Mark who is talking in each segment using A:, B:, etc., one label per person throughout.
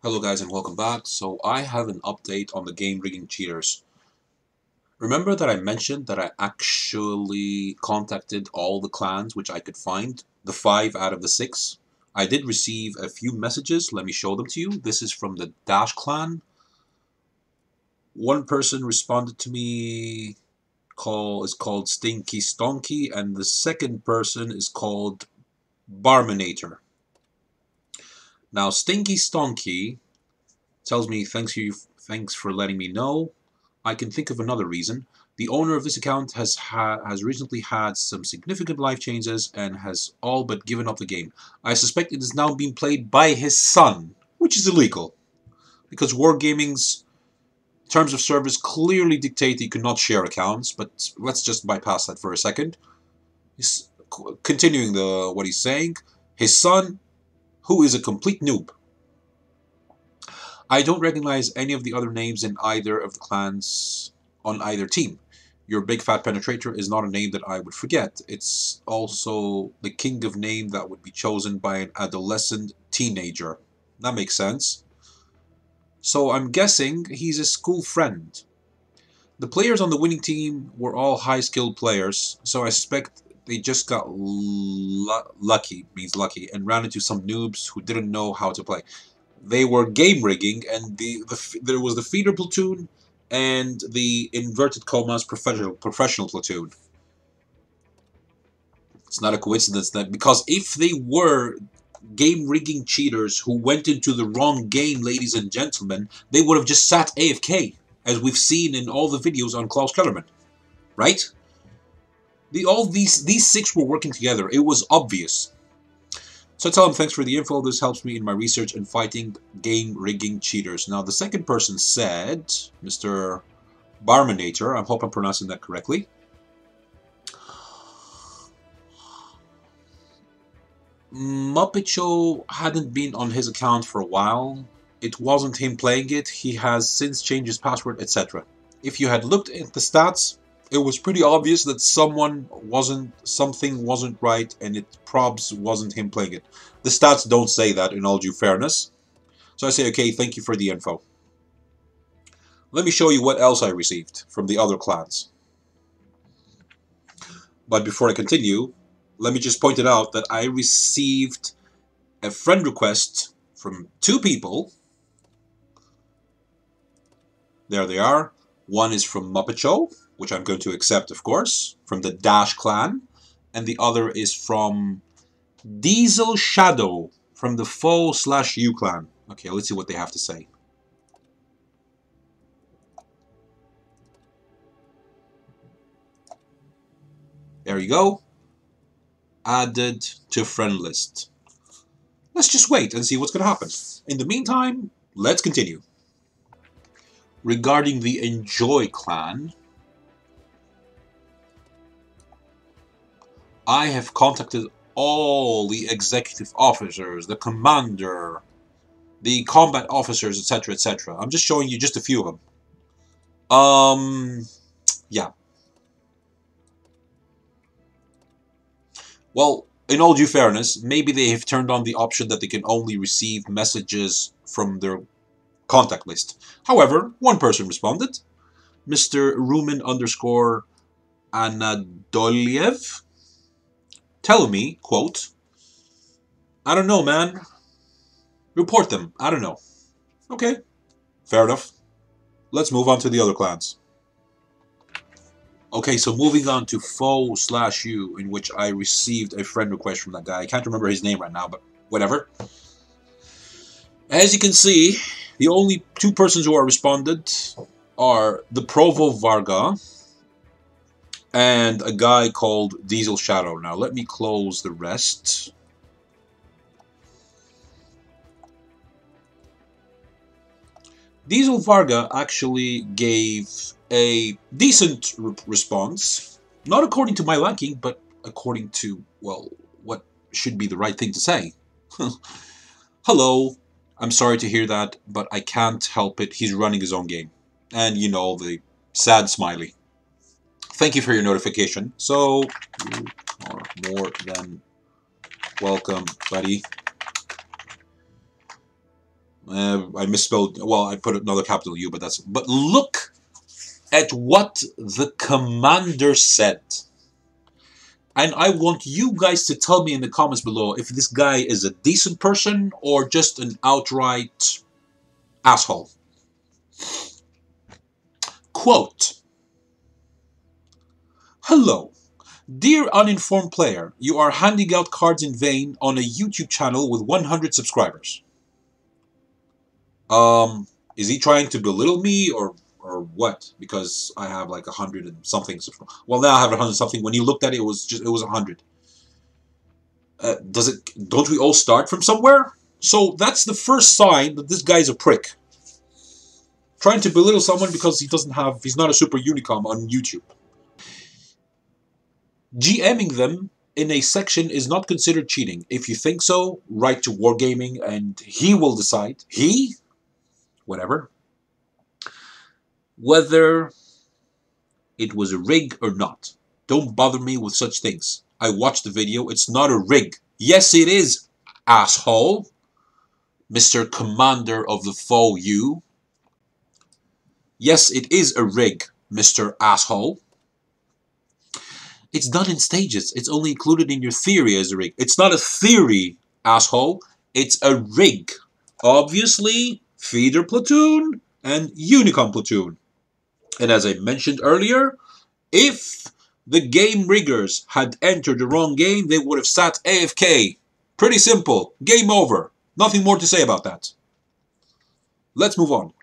A: Hello guys and welcome back. So I have an update on the game rigging cheaters. Remember that I mentioned that I actually contacted all the clans which I could find, the 5 out of the 6. I did receive a few messages, let me show them to you. This is from the Dash clan. One person responded to me, is called Stinky Stonky, and the second person is called Barminator. Now Stinky Stonky tells me, thanks for letting me know. I can think of another reason. The owner of this account has recently had some significant life changes and has all but given up the game. I suspect it is now being played by his son, which is illegal, because WarGaming's terms of service clearly dictate that you cannot share accounts, but let's just bypass that for a second. He's continuing what he's saying. His son, who is a complete noob. I don't recognize any of the other names in either of the clans on either team. Your big fat penetrator is not a name that I would forget. It's also the king of name that would be chosen by an adolescent teenager. That makes sense. So I'm guessing he's a school friend. The players on the winning team were all high-skilled players, so I suspect they just got lucky, and ran into some noobs who didn't know how to play. They were game rigging, and there was the feeder platoon and the inverted commas professional platoon. It's not a coincidence that, because if they were game rigging cheaters who went into the wrong game, ladies and gentlemen, they would have just sat AFK, as we've seen in all the videos on Klaus Kellerman, right? All these 6 were working together. It was obvious. So I tell him, thanks for the info, this helps me in my research and fighting game rigging cheaters. Now the second person said, Mr. Barminator, I hope I'm pronouncing that correctly. Muppet Show hadn't been on his account for a while. It wasn't him playing it, he has since changed his password, etc. If you had looked at the stats, it was pretty obvious that something wasn't right, and it probs wasn't him playing it. The stats don't say that, in all due fairness. So I say, okay, thank you for the info. Let me show you what else I received from the other clans. But before I continue, let me just point it out that I received a friend request from 2 people. There they are. One is from Muppet Show, which I'm going to accept, of course, from the Dash clan, and the other is from Diesel Shadow, from the Foe/U clan. Okay, let's see what they have to say. There you go. Added to friend list. Let's just wait and see what's going to happen. In the meantime, let's continue. Regarding the Enjoy clan, I have contacted all the executive officers, the commander, the combat officers, etc., etc. I'm just showing you just a few of them. Yeah. Well, in all due fairness, maybe they have turned on the option that they can only receive messages from their contact list. However, one person responded, Mr. Rumen_Anadoliev, telling me, quote, I don't know, man. Report them. I don't know. Okay, fair enough. Let's move on to the other clans. Okay, so moving on to Foe/U, in which I received a friend request from that guy. I can't remember his name right now, but whatever. As you can see, the only 2 persons who are responded are the Provo Varga and a guy called Diesel Shadow. Now let me close the rest. Diesel Varga actually gave a decent response, not according to my liking, but according to, well, what should be the right thing to say. Hello, I'm sorry to hear that, but I can't help it. He's running his own game. And, you know, the sad smiley. Thank you for your notification. So, you are more than welcome, buddy. I misspelled. Well, I put another capital U, but that's. But look at what the commander said. And I want you guys to tell me in the comments below if this guy is a decent person or just an outright asshole. Quote, "Hello. Dear uninformed player, you are handing out cards in vain on a YouTube channel with 100 subscribers." Is he trying to belittle me or what? Because I have like 100 and something. Well, now I have 100 something. When you looked at it, it was 100. Don't we all start from somewhere? So that's the first sign that this guy's a prick. Trying to belittle someone because he's not a super unicom on YouTube. GMing them in a section is not considered cheating. If you think so, write to WarGaming and he will decide. Whatever. Whether it was a rig or not. Don't bother me with such things. I watched the video. It's not a rig. Yes, it is, asshole. Mr. Commander of the Foe U. Yes, it is a rig, Mr. Asshole. It's done in stages. It's only included in your theory as a rig. It's not a theory, asshole. It's a rig. Obviously, feeder platoon and unicom platoon. And as I mentioned earlier, if the game riggers had entered the wrong game, they would have sat AFK. Pretty simple. Game over. Nothing more to say about that. Let's move on.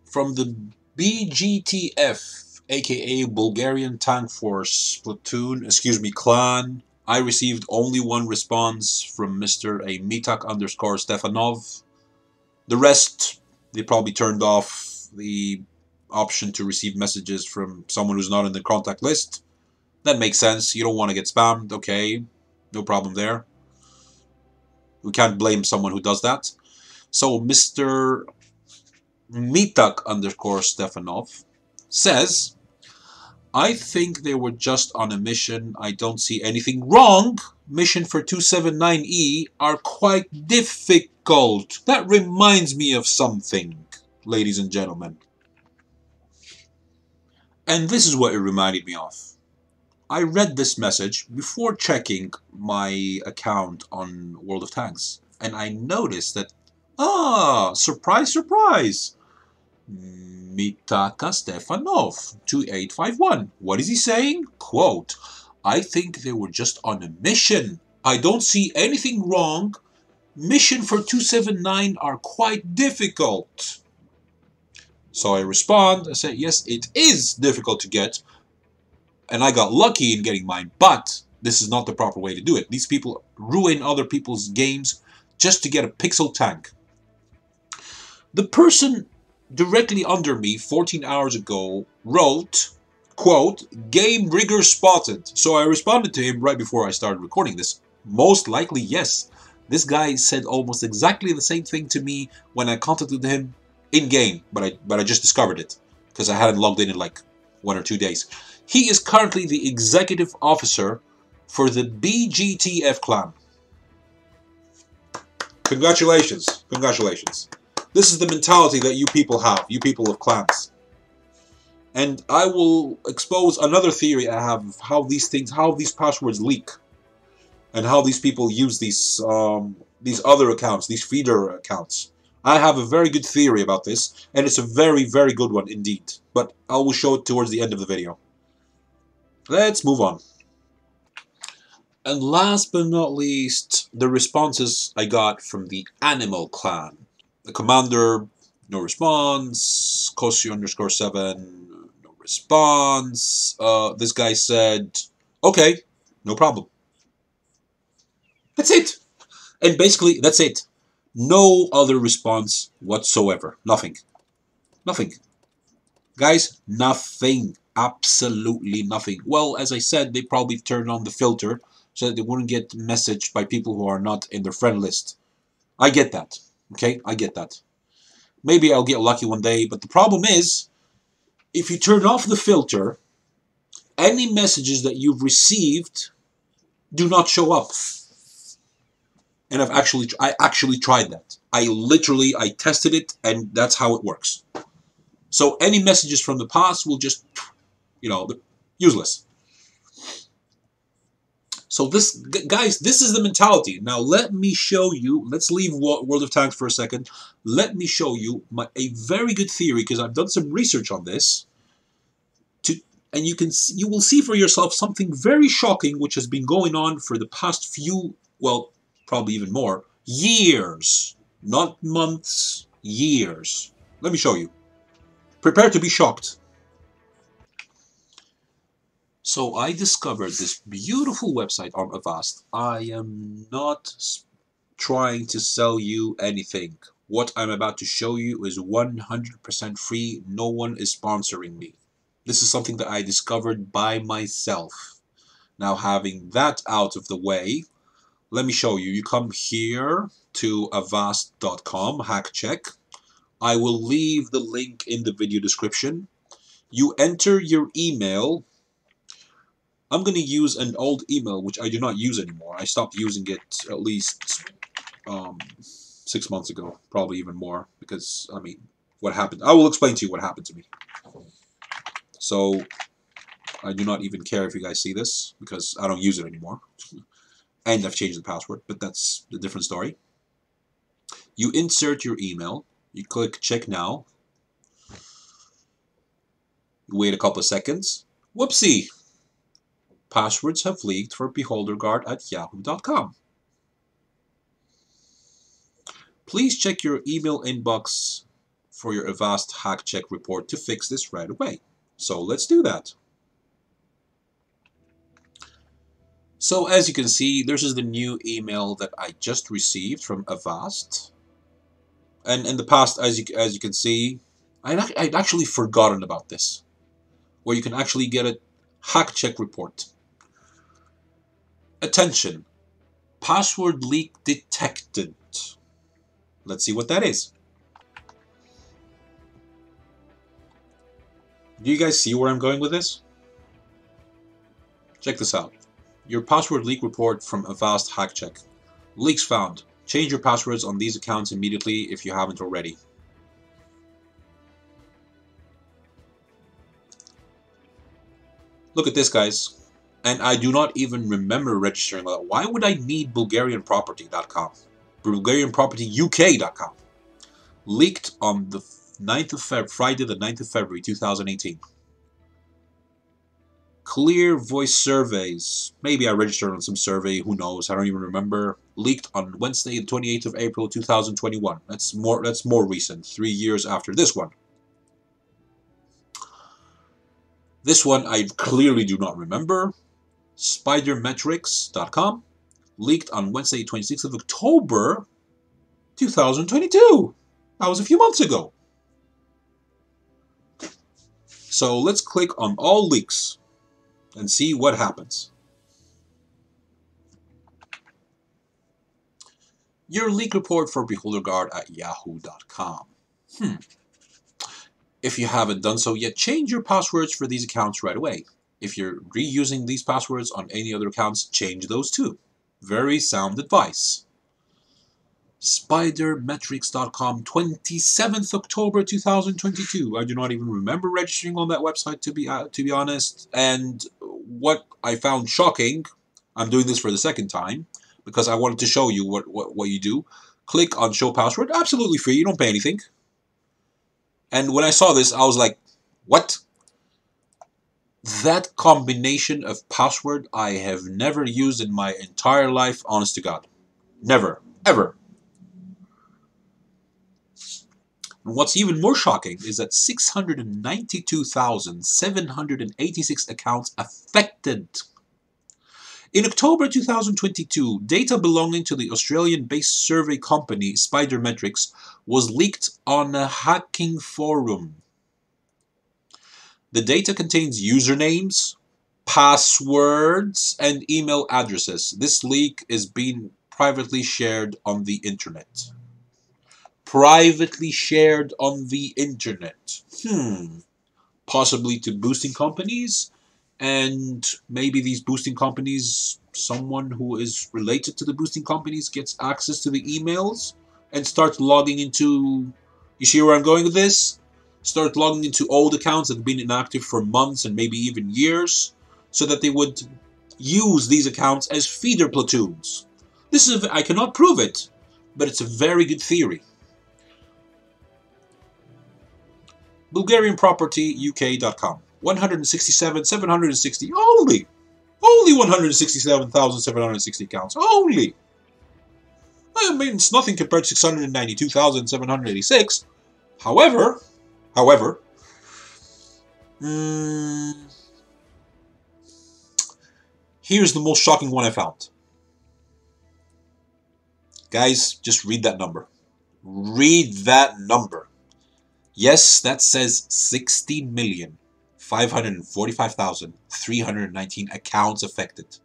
A: From the BGTF, aka Bulgarian Tank Force clan, I received only one response from Mr. Mitak_Stefanov. The rest, they probably turned off the option to receive messages from someone who's not in the contact list. That makes sense. You don't want to get spammed. Okay, no problem there. We can't blame someone who does that. So Mr. Mitak_Stefanov says, I think they were just on a mission. I don't see anything wrong. Mission for 279E are quite difficult. That reminds me of something, ladies and gentlemen. And this is what it reminded me of. I read this message before checking my account on World of Tanks. And I noticed that, surprise, surprise. Mitaka Stefanov, 2851. What is he saying? Quote, I think they were just on a mission. I don't see anything wrong. Mission for 279 are quite difficult. So I respond, I say, yes, it is difficult to get. And I got lucky in getting mine, but this is not the proper way to do it. These people ruin other people's games just to get a pixel tank. The person directly under me 14 hours ago wrote, quote, game rigger spotted. So I responded to him right before I started recording this. Most likely, yes. This guy said almost exactly the same thing to me when I contacted him in-game, but I just discovered it because I hadn't logged in like 1 or 2 days. He is currently the executive officer for the BGTF clan. Congratulations. Congratulations. This is the mentality that you people have, you people of clans. And I will expose another theory I have of how these passwords leak. And how these people use these other accounts, these feeder accounts. I have a very good theory about this, and it's a very, very good one indeed. But I will show it towards the end of the video. Let's move on. And last but not least, the responses I got from the Animal Clan. The commander, no response. Kosi_7, no response. This guy said, okay, no problem. That's it. And basically, that's it. No other response whatsoever. Nothing. Nothing. Guys, nothing. Absolutely nothing. Well, as I said, they probably turned on the filter so that they wouldn't get messaged by people who are not in their friend list. I get that. Okay? I get that. Maybe I'll get lucky one day, but the problem is, if you turn off the filter, any messages that you've received do not show up. And I actually tried that. I tested it, and that's how it works. So any messages from the past will just, useless. So guys, this is the mentality. Now let me show you. Let's leave World of Tanks for a second. Let me show you a very good theory, because I've done some research on this. And you will see for yourself something very shocking, which has been going on for the past few, well, probably even more years, not months, years. Let me show you. Prepare to be shocked. So I discovered this beautiful website on Avast. I am not trying to sell you anything. What I'm about to show you is 100% free. No one is sponsoring me. This is something that I discovered by myself. Now, having that out of the way, let me show you. You come here to avast.com, hack check. I will leave the link in the video description. You enter your email. I'm going to use an old email, which I do not use anymore. I stopped using it at least 6 months ago, probably even more, because, I mean, what happened? I will explain to you what happened to me. So, I do not even care if you guys see this, because I don't use it anymore. And I've changed the password, but that's a different story. You insert your email. You click check now. You wait a couple of seconds. Whoopsie! Passwords have leaked for beholderguard@yahoo.com. Please check your email inbox for your Avast hack check report to fix this right away. So let's do that. So as you can see, this is the new email that I just received from Avast. And in the past, as you can see, I'd actually forgotten about this, where you can actually get a hack check report. Attention, password leak detected. Let's see what that is. Do you guys see where I'm going with this? Check this out. Your password leak report from Avast hack check. Leaks found. Change your passwords on these accounts immediately if you haven't already. Look at this, guys. And I do not even remember registering that. Why would I need BulgarianProperty.com? BulgarianPropertyUK.com. Leaked on the 9th of Friday, the 9th of February, 2018. Clear voice surveys. Maybe I registered on some survey, who knows, I don't even remember. Leaked on Wednesday, the 28th of April, 2021. That's more recent, 3 years after this one. This one I clearly do not remember. Spidermetrics.com. Leaked on Wednesday, 26th of October, 2022. That was a few months ago. So let's click on all leaks and see what happens. Your leak report for BeholderGuard@yahoo.com. If you haven't done so yet, change your passwords for these accounts right away. If you're reusing these passwords on any other accounts, change those too. Very sound advice. Spidermetrics.com, 27th October 2022. I do not even remember registering on that website, to be honest. And what I found shocking, I'm doing this for the second time because I wanted to show you what you do. Click on show password, absolutely free. You don't pay anything. And when I saw this, I was like, what? That combination of password I have never used in my entire life, honest to God. Never, ever. And what's even more shocking is that 692,786 accounts affected. In October 2022, data belonging to the Australian-based survey company Spidermetrics was leaked on a hacking forum. The data contains usernames, passwords, and email addresses. This leak is being privately shared on the internet. Privately shared on the internet. Possibly to boosting companies, and maybe these boosting companies someone who is related to the boosting companies gets access to the emails and starts logging into... You see where I'm going with this? Start logging into old accounts that have been inactive for months and maybe even years, so that they would use these accounts as feeder platoons. This is I cannot prove it, but it's a very good theory. BulgarianPropertyUK.com. 167,760. Only 167,760 accounts. Only. I mean, it's nothing compared to 692,786. However, here's the most shocking one I found. Guys, just read that number. Read that number. Yes, that says 16,545,319 accounts affected.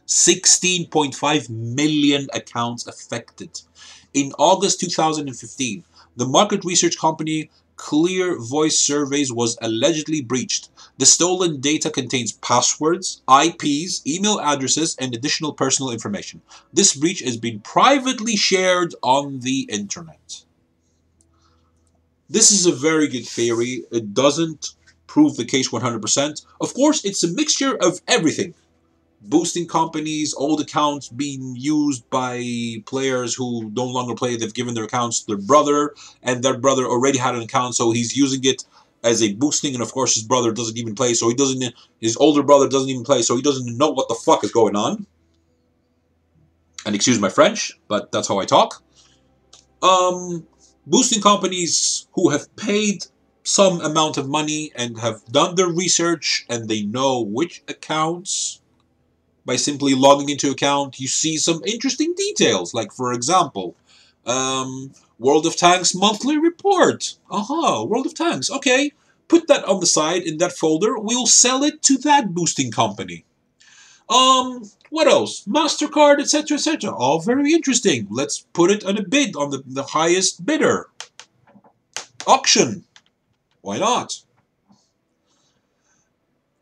A: 16.5 million accounts affected. In August 2015, the market research company Clear Voice Surveys was allegedly breached. The stolen data contains passwords, IPs, email addresses, and additional personal information. This breach has been privately shared on the internet. This is a very good theory. It doesn't prove the case 100%. Of course, it's a mixture of everything. Boosting companies, old accounts being used by players who no longer play. They've given their accounts to their brother, and their brother already had an account, so he's using it as a boosting, and of course his brother doesn't even play, so he doesn't... His older brother doesn't even play, so he doesn't know what the fuck is going on. And excuse my French, but that's how I talk. Boosting companies who have paid some amount of money and have done their research, and they know which accounts... By simply logging into account, you see some interesting details. Like, for example, World of Tanks monthly report. World of Tanks. Okay, put that on the side in that folder. We'll sell it to that boosting company. What else? MasterCard, etc., etc. All very interesting. Let's put it on a bid on the highest bidder. Auction. Why not?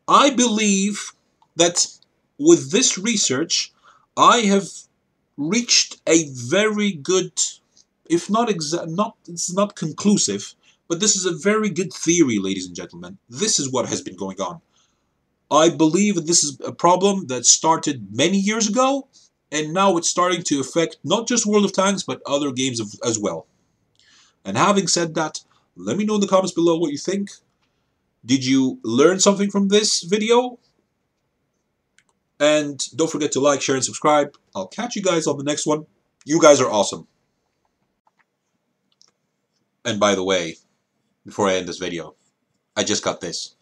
A: I believe that with this research, I have reached a very good, if not it's not conclusive, but this is a very good theory, ladies and gentlemen. This is what has been going on. I believe that this is a problem that started many years ago, and now it's starting to affect not just World of Tanks, but other games as well. And having said that, let me know in the comments below what you think. Did you learn something from this video? And don't forget to like, share, and subscribe. I'll catch you guys on the next one. You guys are awesome. And by the way, before I end this video, I just got this.